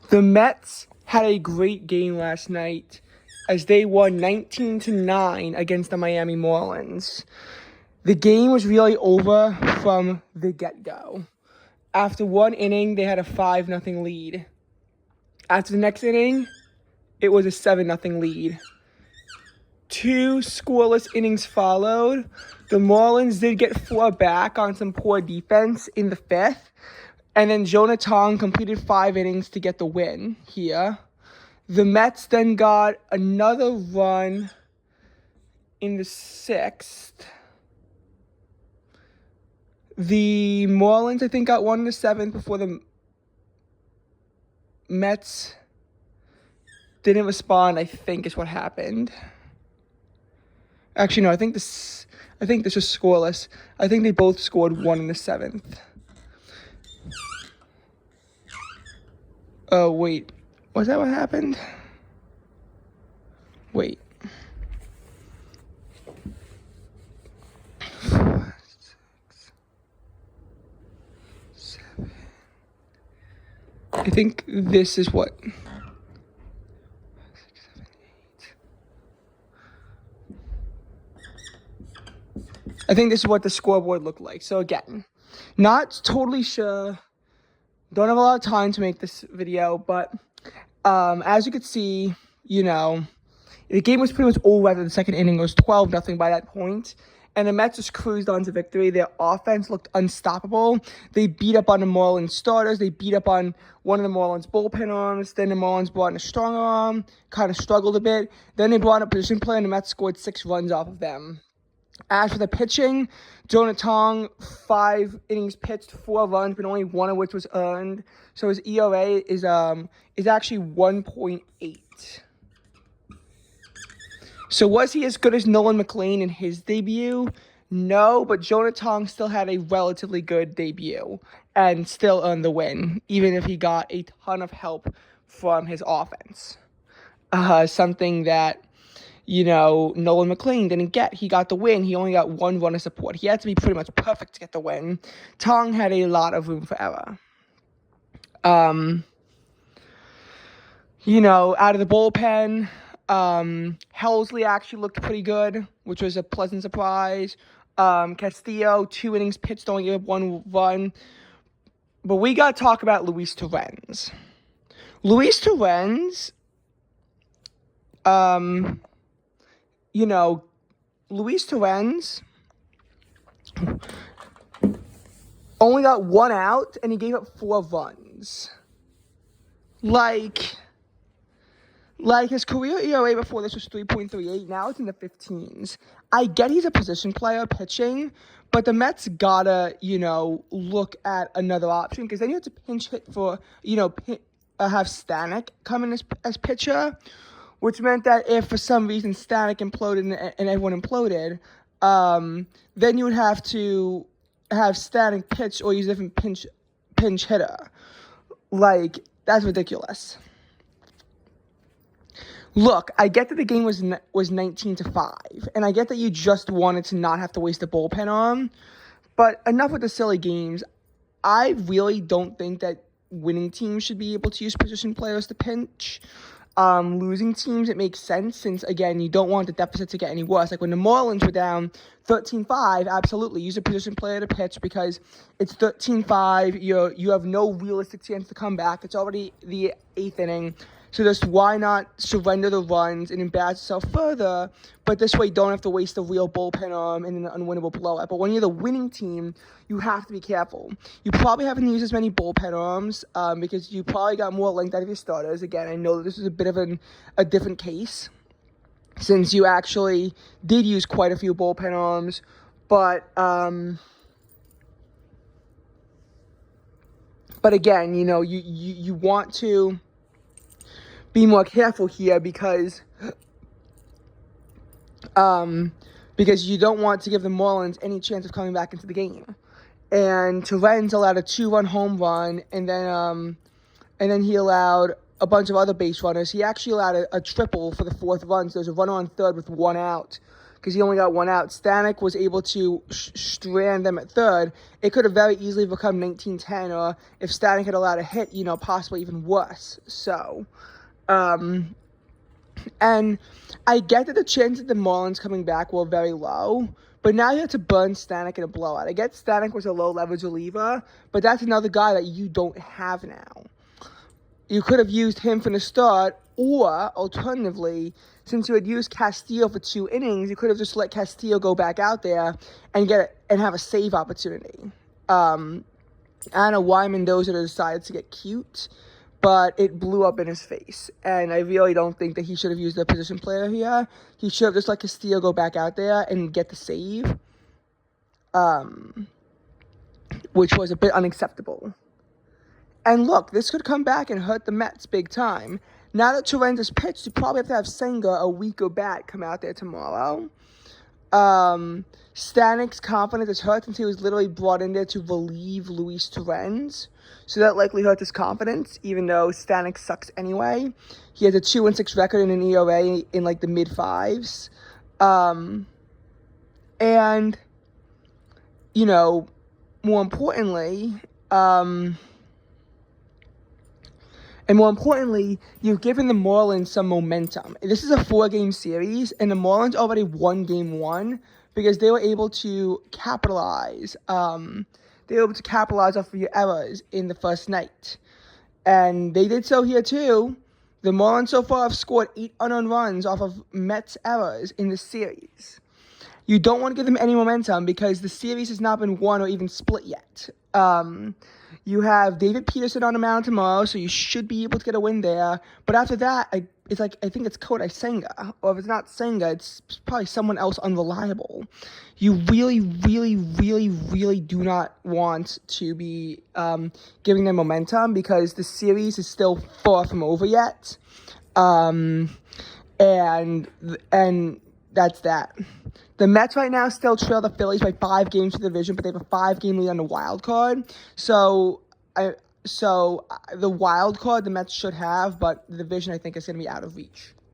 The Mets had a great game last night as they won 19-9 against the Miami Marlins. The game was really over from the get-go. After one inning, they had a 5-0 lead. After the next inning, it was a 7-0 lead. Two scoreless innings followed. The Marlins did get 4 back on some poor defense in the 5th. And then Jonah Tong completed 5 innings to get the win here. The Mets then got another run in the 6th. The Marlins, I think, got 1 in the 7th before the Mets didn't respond, I think is what happened. Actually, no, I think this was scoreless. I think they both scored 1 in the 7th. Oh, wait. Was that what happened? Wait. 4, 6, 7. I think this is what. 5, 6, 7, 8. I think this is what the scoreboard looked like. So again, not totally sure. Don't have a lot of time to make this video, but as you could see, the game was pretty much over after the second inning. It was 12-0 by that point, and the Mets just cruised on to victory. Their offense looked unstoppable. They beat up on the Marlins starters. They beat up on one of the Marlins bullpen arms. Then the Marlins brought in a stronger arm, kind of struggled a bit. Then they brought in a position player, and the Mets scored 6 runs off of them. As for the pitching, Jonah Tong, 5 innings pitched, 4 runs, but only 1 of which was earned. So his ERA is actually 1.8. So was he as good as Nolan McLean in his debut? No, but Jonah Tong still had a relatively good debut and still earned the win, even if he got a ton of help from his offense. Something that Nolan McLean didn't get. He got the win. He only got 1 run of support. He had to be pretty much perfect to get the win. Tong had a lot of room for error. Out of the bullpen, Helsley actually looked pretty good, which was a pleasant surprise. Castillo, 2 innings pitched, only gave up 1 run. But we got to talk about Luis Torrens. Luis Torrens, Luis Torrens only got 1 out, and he gave up 4 runs. Like his career ERA before this was 3.38. Now it's in the 15s. I get he's a position player pitching, but the Mets gotta, look at another option, because then you have to pinch hit for, have Stanek come in as pitcher, which meant that if for some reason Stanek imploded and everyone imploded, then you would have to have Stanek pitch or use a different pinch hitter. That's ridiculous. Look, I get that the game was 19-5, and I get that you just wanted to not have to waste a bullpen arm, but enough with the silly games. I really don't think that winning teams should be able to use position players to pinch. Losing teams, it makes sense since, again, you don't want the deficit to get any worse. Like when the Marlins were down 13-5, absolutely, use a position player to pitch because it's 13-5. You have no realistic chance to come back. It's already the 8th inning. So just why not surrender the runs and embarrass yourself further, but this way you don't have to waste a real bullpen arm in an unwinnable blowout. But when you're the winning team, you have to be careful. You probably haven't used as many bullpen arms because you probably got more length out of your starters. Again, I know that this is a bit of a different case since you actually did use quite a few bullpen arms, but again, you want to be more careful here because you don't want to give the Marlins any chance of coming back into the game. And Torrens allowed a 2-run home run, and then he allowed a bunch of other base runners. He actually allowed a triple for the 4th run. So there's a runner on third with 1 out because he only got one out. Stanek was able to strand them at third. It could have very easily become 19-10, or if Stanek had allowed a hit, possibly even worse. So, and I get that the chances of the Marlins coming back were very low, but now you have to burn Stanek in a blowout. I get Stanek was a low-leverage reliever, but that's another guy that you don't have now. You could have used him from the start, or alternatively, since you had used Castillo for 2 innings, you could have just let Castillo go back out there and have a save opportunity. I don't know why Mendoza decided to get cute, but it blew up in his face. And I really don't think that he should have used a position player here. He should have just let Castillo go back out there and get the save, which was a bit unacceptable. And look, this could come back and hurt the Mets big time. Now that Torrens is pitched, you probably have to have Senga, a weaker bat, come out there tomorrow. Stanek's confidence is hurt since he was literally brought in there to relieve Luis Torrens. So that likely hurt his confidence, even though Stanek sucks anyway. He has a 2-6 record and an ERA in like the mid-5s. And, more importantly, you've given the Marlins some momentum. This is a 4-game series, and the Marlins already won Game 1 because they were able to capitalize. They were able to capitalize off of your errors in the first night. And they did so here, too. The Marlins so far have scored 8 unearned runs off of Mets errors in the series. You don't want to give them any momentum because the series has not been won or even split yet. You have David Peterson on the mound tomorrow, so you should be able to get a win there. But after that, I think it's Kodai Senga. Or if it's not Senga, it's probably someone else unreliable. You really, really, really, really do not want to be giving them momentum because the series is still far from over yet. And that's that. The Mets right now still trail the Phillies by 5 games to the division, but they have a 5-game lead on the wild card. So the wild card the Mets should have, but the division I think is going to be out of reach.